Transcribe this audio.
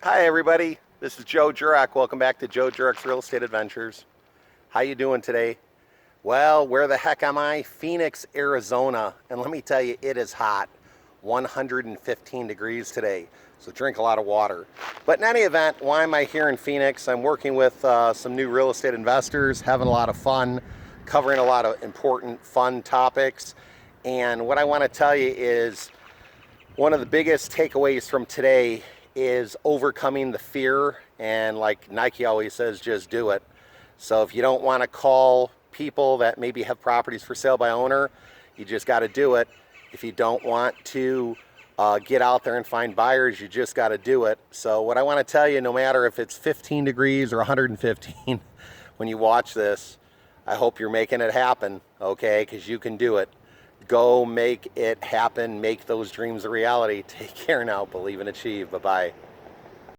Hi everybody, this is Joe Jurek. Welcome back to Joe Jurek's Real Estate Adventures. How you doing today? Well, where the heck am I? Phoenix, Arizona. And let me tell you, it is hot. 115 degrees today. So drink a lot of water. But in any event, why am I here in Phoenix? I'm working with some new real estate investors, having a lot of fun, covering a lot of important, fun topics. And what I want to tell you is one of the biggest takeaways from today is overcoming the fear, and like Nike always says, just do it. So if you don't want to call people that maybe have properties for sale by owner, you just got to do it. If you don't want to get out there and find buyers, you just got to do it. So what I want to tell you, no matter if it's 15 degrees or 115, when you watch this, I hope you're making it happen, okay? Because you can do it. Go make it happen. Make those dreams a reality. Take care now. Believe and achieve. Bye-bye.